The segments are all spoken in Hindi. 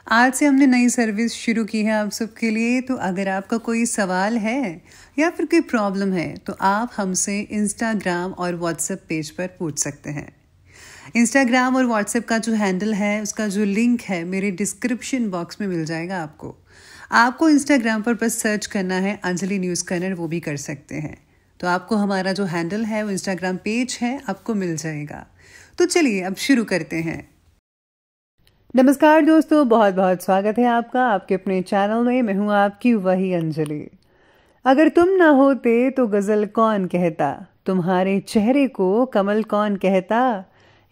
आज से हमने नई सर्विस शुरू की है आप सबके लिए। तो अगर आपका कोई सवाल है या फिर कोई प्रॉब्लम है तो आप हमसे इंस्टाग्राम और व्हाट्सएप पेज पर पूछ सकते हैं। इंस्टाग्राम और व्हाट्सएप का जो हैंडल है उसका जो लिंक है मेरे डिस्क्रिप्शन बॉक्स में मिल जाएगा। आपको इंस्टाग्राम पर बस सर्च करना है अंजलि न्यूज़ कन्नड़, वो भी कर सकते हैं। तो आपको हमारा जो हैंडल है वो इंस्टाग्राम पेज है, आपको मिल जाएगा। तो चलिए अब शुरू करते हैं। नमस्कार दोस्तों, बहुत बहुत स्वागत है आपका आपके अपने चैनल में। मैं हूँ आपकी वही अंजलि। अगर तुम ना होते तो गजल कौन कहता, तुम्हारे चेहरे को कमल कौन कहता,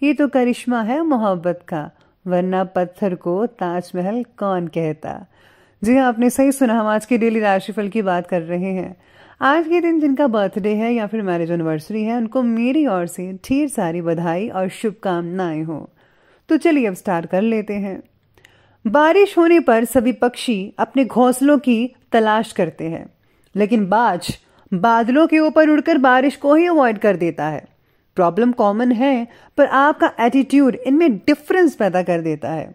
ये तो करिश्मा है मोहब्बत का, वरना पत्थर को ताजमहल कौन कहता। जी हाँ, आपने सही सुना। हम आज के डेली राशिफल की बात कर रहे हैं। आज के दिन जिनका बर्थडे है या फिर मैरिज एनिवर्सरी है, उनको मेरी ओर से ढेर सारी बधाई और शुभकामनाएं हो। तो चलिए अब स्टार्ट कर लेते हैं। बारिश होने पर सभी पक्षी अपने घोंसलों की तलाश करते हैं, लेकिन बाज बादलों के ऊपर उड़कर बारिश को ही अवॉइड कर देता है। प्रॉब्लम कॉमन है, पर आपका एटीट्यूड इनमें डिफरेंस पैदा कर देता है।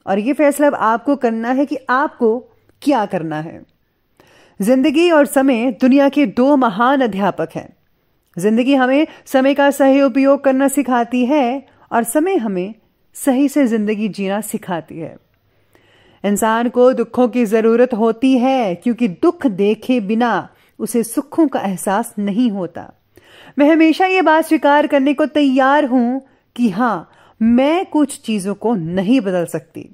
और ये फैसला अब आपको करना है कि आपको क्या करना है। जिंदगी और समय दुनिया के दो महान अध्यापक हैं। जिंदगी हमें समय का सही उपयोग करना सिखाती है और समय हमें सही से जिंदगी जीना सिखाती है। इंसान को दुखों की जरूरत होती है, क्योंकि दुख देखे बिना उसे सुखों का एहसास नहीं होता। मैं हमेशा ये बात स्वीकार करने को तैयार हूं कि हां, मैं कुछ चीजों को नहीं बदल सकती।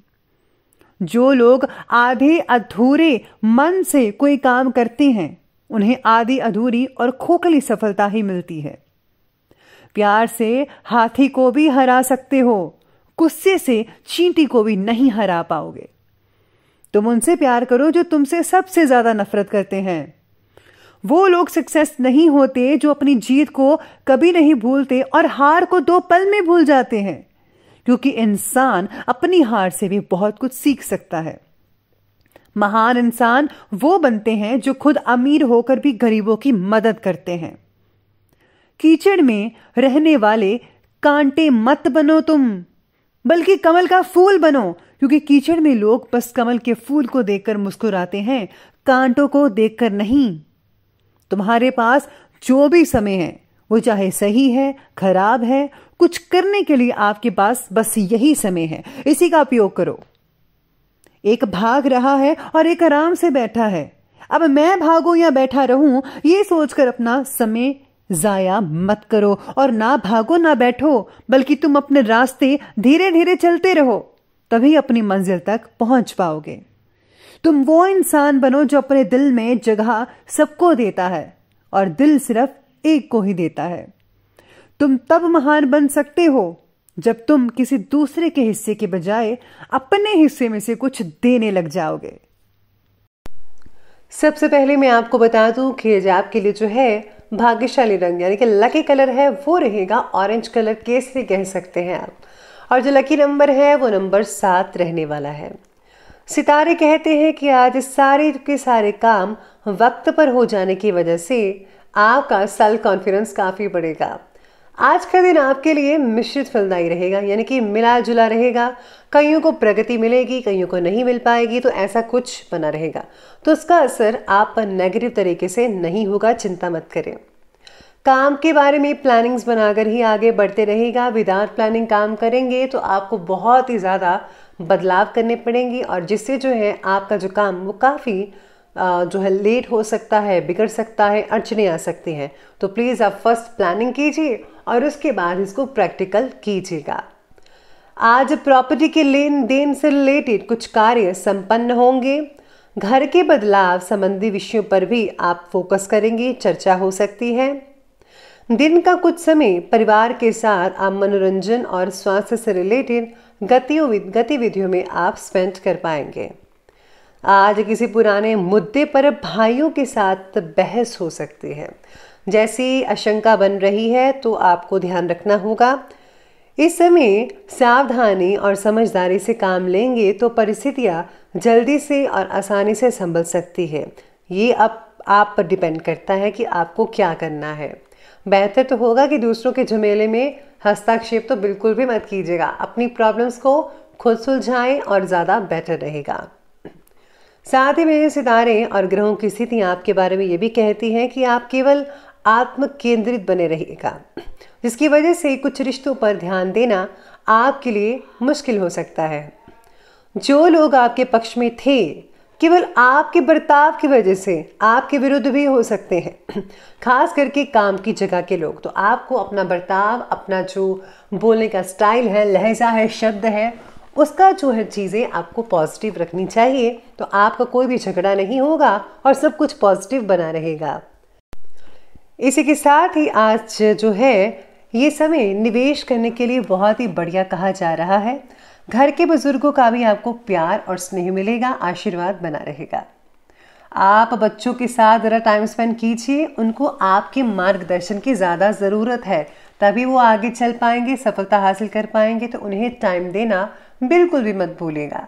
जो लोग आधे अधूरे मन से कोई काम करते हैं, उन्हें आधी अधूरी और खोखली सफलता ही मिलती है। प्यार से हाथी को भी हरा सकते हो, गुस्से से चींटी को भी नहीं हरा पाओगे। तुम उनसे प्यार करो जो तुमसे सबसे ज्यादा नफरत करते हैं। वो लोग सक्सेस नहीं होते जो अपनी जीत को कभी नहीं भूलते और हार को 2 पल में भूल जाते हैं, क्योंकि इंसान अपनी हार से भी बहुत कुछ सीख सकता है। महान इंसान वो बनते हैं जो खुद अमीर होकर भी गरीबों की मदद करते हैं। कीचड़ में रहने वाले कांटे मत बनो तुम, बल्कि कमल का फूल बनो, क्योंकि कीचड़ में लोग बस कमल के फूल को देखकर मुस्कुराते हैं, कांटों को देखकर नहीं। तुम्हारे पास जो भी समय है, वो चाहे सही है, खराब है, कुछ करने के लिए आपके पास बस यही समय है। इसी का उपयोग करो। एक भाग रहा है और एक आराम से बैठा है। अब मैं भागूं या बैठा रहूं, ये सोचकर अपना समय जाया मत करो। और ना भागो ना बैठो, बल्कि तुम अपने रास्ते धीरे धीरे चलते रहो, तभी अपनी मंजिल तक पहुंच पाओगे। तुम वो इंसान बनो जो अपने दिल में जगह सबको देता है और दिल सिर्फ एक को ही देता है। तुम तब महान बन सकते हो जब तुम किसी दूसरे के हिस्से के बजाय अपने हिस्से में से कुछ देने लग जाओगे। सबसे पहले मैं आपको बता दूं कि आज आपके लिए जो है भाग्यशाली रंग यानी कि लकी कलर है वो रहेगा ऑरेंज कलर, केसरी कह सकते हैं आप। और जो लकी नंबर है वो नंबर 7 रहने वाला है। सितारे कहते हैं कि आज सारे के सारे काम वक्त पर हो जाने की वजह से आपका सेल्फ कॉन्फिडेंस काफी बढ़ेगा। आज का दिन आपके लिए मिश्रित फलदायी रहेगा, यानी कि मिला जुला रहेगा। कईयों को प्रगति मिलेगी, कईयों को नहीं मिल पाएगी, तो ऐसा कुछ बना रहेगा। तो उसका असर आप पर नेगेटिव तरीके से नहीं होगा, चिंता मत करें। काम के बारे में प्लानिंग्स बनाकर ही आगे बढ़ते रहेगा। विदाउट प्लानिंग काम करेंगे तो आपको बहुत ही ज़्यादा बदलाव करने पड़ेंगे, और जिससे जो है आपका जो काम वो काफ़ी जो है लेट हो सकता है, बिगड़ सकता है, अड़चने आ सकती हैं। तो प्लीज़ आप फर्स्ट प्लानिंग कीजिए और उसके बाद इसको प्रैक्टिकल कीजिएगा। आज प्रॉपर्टी के लेन देन से रिलेटेड कुछ कार्य संपन्न होंगे। घर के बदलाव संबंधी विषयों पर भी आप फोकस करेंगे, चर्चा हो सकती है। दिन का कुछ समय परिवार के साथ आप मनोरंजन और स्वास्थ्य से रिलेटेड गतिविधियों में आप स्पेंड कर पाएंगे। आज किसी पुराने मुद्दे पर भाइयों के साथ बहस हो सकती है। जैसी आशंका बन रही है तो आपको ध्यान रखना होगा। इस समय सावधानी और समझदारी से काम लेंगे तो परिस्थितियां जल्दी से और आसानी से संभल सकती है। ये अब आप पर डिपेंड करता है कि आपको क्या करना है। बेहतर तो होगा कि दूसरों के झमेले में हस्तक्षेप तो बिल्कुल भी मत कीजिएगा। अपनी प्रॉब्लम्स को खुद सुलझाएं और ज़्यादा बेटर रहेगा। साथ ही में सितारे और ग्रहों की स्थिति आपके बारे में ये भी कहती हैं कि आप केवल आत्म केंद्रित बने रहिएगा, जिसकी वजह से कुछ रिश्तों पर ध्यान देना आपके लिए मुश्किल हो सकता है। जो लोग आपके पक्ष में थे केवल आपके बर्ताव की वजह से आपके विरुद्ध भी हो सकते हैं, खास करके काम की जगह के लोग। तो आपको अपना बर्ताव, अपना जो बोलने का स्टाइल है, लहजा है, शब्द है, उसका जो है चीज़ें आपको पॉजिटिव रखनी चाहिए। तो आपका कोई भी झगड़ा नहीं होगा और सब कुछ पॉजिटिव बना रहेगा। इसी के साथ ही आज जो है ये समय निवेश करने के लिए बहुत ही बढ़िया कहा जा रहा है। घर के बुजुर्गों का भी आपको प्यार और स्नेह मिलेगा, आशीर्वाद बना रहेगा। आप बच्चों के साथ ज़रा टाइम स्पेंड कीजिए, उनको आपके मार्गदर्शन की ज़्यादा ज़रूरत है, तभी वो आगे चल पाएंगे, सफलता हासिल कर पाएंगे। तो उन्हें टाइम देना बिल्कुल भी मत भूलिएगा।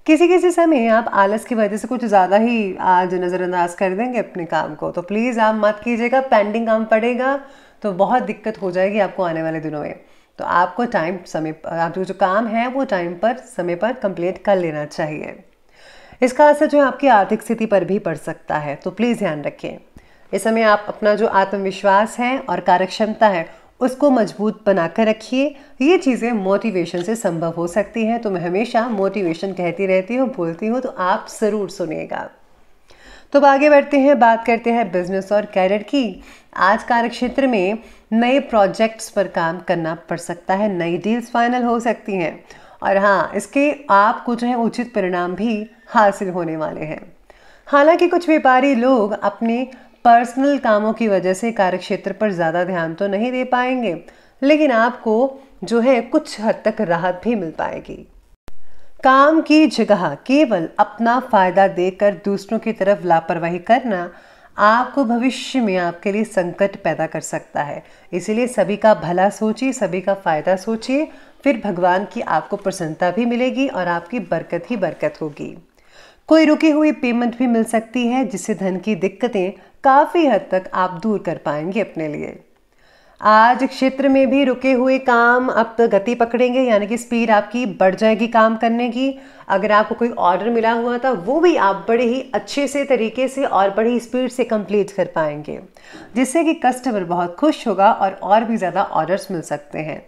किसी किसी समय आप आलस की वजह से कुछ ज़्यादा ही आज नज़रअंदाज कर देंगे अपने काम को, तो प्लीज़ आप मत कीजिएगा। पेंडिंग काम पड़ेगा तो बहुत दिक्कत हो जाएगी आपको आने वाले दिनों में। तो आपको टाइम समय आप जो काम है वो टाइम पर समय पर कंप्लीट कर लेना चाहिए। इसका असर जो है आपकी आर्थिक स्थिति पर भी पड़ सकता है, तो प्लीज़ ध्यान रखें। इस समय आप अपना जो आत्मविश्वास है और कार्यक्षमता है उसको मजबूत बनाकर रखिए। ये चीज़ें मोटिवेशन से संभव हो सकती हैं। तो मैं हमेशा मोटिवेशन कहती रहती हूँ, बोलती हूँ, तो आप ज़रूर सुनिएगा। तो अब आगे बढ़ते हैं, बात करते हैं बिजनेस और कैरियर की। आज कार्यक्षेत्र में नए प्रोजेक्ट्स पर काम करना पड़ सकता है, नई डील्स फाइनल हो सकती हैं और हाँ, इसके आपको जो है उचित परिणाम भी हासिल होने वाले हैं। हालांकि कुछ व्यापारी लोग अपने पर्सनल कामों की वजह से कार्यक्षेत्र पर ज़्यादा ध्यान तो नहीं दे पाएंगे, लेकिन आपको जो है कुछ हद तक राहत भी मिल पाएगी। काम की जगह केवल अपना फायदा देकर दूसरों की तरफ लापरवाही करना आपको भविष्य में आपके लिए संकट पैदा कर सकता है। इसीलिए सभी का भला सोचिए, सभी का फायदा सोचिए, फिर भगवान की आपको प्रसन्नता भी मिलेगी और आपकी बरकत ही बरकत होगी। कोई रुकी हुई पेमेंट भी मिल सकती है, जिससे धन की दिक्कतें काफ़ी हद तक आप दूर कर पाएंगे अपने लिए। आज क्षेत्र में भी रुके हुए काम अब तो गति पकड़ेंगे, यानी कि स्पीड आपकी बढ़ जाएगी काम करने की। अगर आपको कोई ऑर्डर मिला हुआ था वो भी आप बड़े ही अच्छे से तरीके से और बड़ी स्पीड से कंप्लीट कर पाएंगे, जिससे कि कस्टमर बहुत खुश होगा और भी ज़्यादा ऑर्डर्स मिल सकते हैं।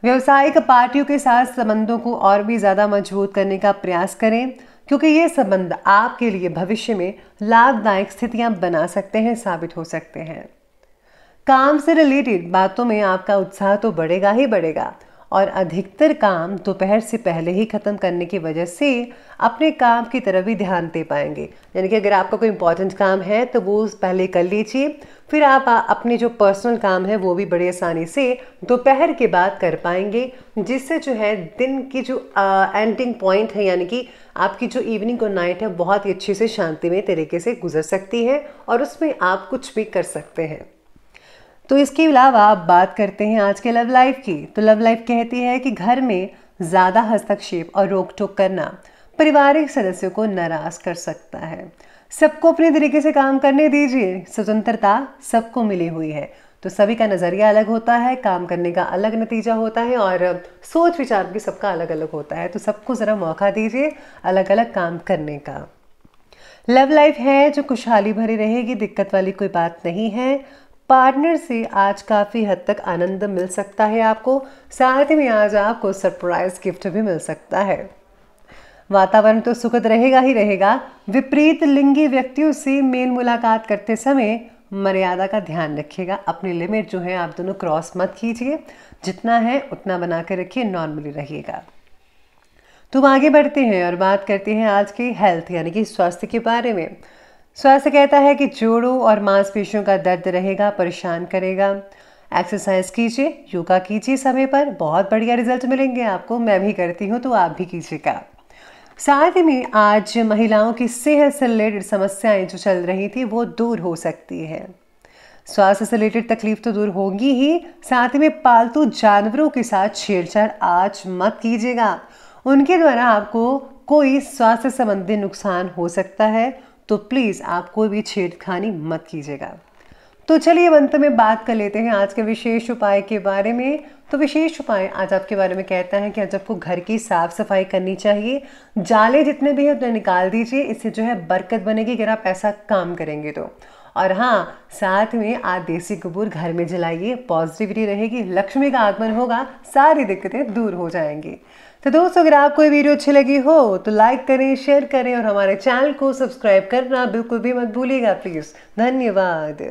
व्यावसायिक पार्टियों के साथ संबंधों को और भी ज़्यादा मजबूत करने का प्रयास करें, क्योंकि ये संबंध आपके लिए भविष्य में लाभदायक स्थितियां बना सकते हैं, साबित हो सकते हैं। काम से रिलेटेड बातों में आपका उत्साह तो बढ़ेगा ही बढ़ेगा और अधिकतर काम दोपहर से पहले ही खत्म करने की वजह से अपने काम की तरफ भी ध्यान दे पाएंगे। यानी कि अगर आपका कोई इंपॉर्टेंट काम है तो वो पहले कर लीजिए, फिर आप अपने जो पर्सनल काम है वो भी बड़ी आसानी से दोपहर के बाद कर पाएंगे, जिससे जो है दिन की जो एंडिंग पॉइंट है, यानी कि आपकी जो इवनिंग और नाइट है, बहुत ही अच्छे से शांतिमय तरीके से गुजर सकती है और उसमें आप कुछ भी कर सकते हैं। तो इसके अलावा आप बात करते हैं आज के लव लाइफ की। तो लव लाइफ कहती है कि घर में ज़्यादा हस्तक्षेप और रोक टोक करना पारिवारिक सदस्यों को नाराज कर सकता है। सबको अपने तरीके से काम करने दीजिए, स्वतंत्रता सबको मिली हुई है। तो सभी का नज़रिया अलग होता है, काम करने का अलग नतीजा होता है और सोच विचार भी सबका अलग अलग होता है। तो सबको ज़रा मौका दीजिए अलग अलग काम करने का। लव लाइफ है जो खुशहाली भरी रहेगी, दिक्कत वाली कोई बात नहीं है। पार्टनर से आज काफ़ी हद तक आनंद मिल सकता है आपको, साथ ही में आज आपको सरप्राइज गिफ्ट भी मिल सकता है। वातावरण तो सुखद रहेगा ही रहेगा। विपरीत लिंगी व्यक्तियों से मेल मुलाकात करते समय मर्यादा का ध्यान रखिएगा। अपनी लिमिट जो है आप दोनों क्रॉस मत कीजिए, जितना है उतना बना कर रखिए, नॉर्मली रहिएगा। तो आगे बढ़ते हैं और बात करते हैं आज के हेल्थ यानी कि स्वास्थ्य के बारे में। स्वास्थ्य कहता है कि जोड़ों और मांसपेशियों का दर्द रहेगा, परेशान करेगा। एक्सरसाइज कीजिए, योगा कीजिए समय पर, बहुत बढ़िया रिजल्ट मिलेंगे आपको। मैं भी करती हूँ तो आप भी कीजिएगा। साथ ही में आज महिलाओं की सेहत से रिलेटेड समस्याएं जो चल रही थी वो दूर हो सकती है। स्वास्थ्य से रिलेटेड तकलीफ तो दूर होगी ही, साथ ही में पालतू जानवरों के साथ छेड़छाड़ आज मत कीजिएगा। उनके द्वारा आपको कोई स्वास्थ्य संबंधी नुकसान हो सकता है, तो प्लीज़ आप कोई भी छेड़खानी मत कीजिएगा। तो चलिए अंत में बात कर लेते हैं आज के विशेष उपाय के बारे में। तो विशेष उपाय आज आपके बारे में कहता है कि आज आपको घर की साफ सफाई करनी चाहिए। जाले जितने भी हैं उतने निकाल दीजिए, इससे जो है बरकत बनेगी अगर आप ऐसा काम करेंगे तो। और हाँ, साथ में आज देसी कपूर घर में जलाइए, पॉजिटिविटी रहेगी, लक्ष्मी का आगमन होगा, सारी दिक्कतें दूर हो जाएंगी। तो दोस्तों, अगर आपको ये वीडियो अच्छी लगी हो तो लाइक करें, शेयर करें और हमारे चैनल को सब्सक्राइब करना बिल्कुल भी मत भूलिएगा प्लीज़। धन्यवाद।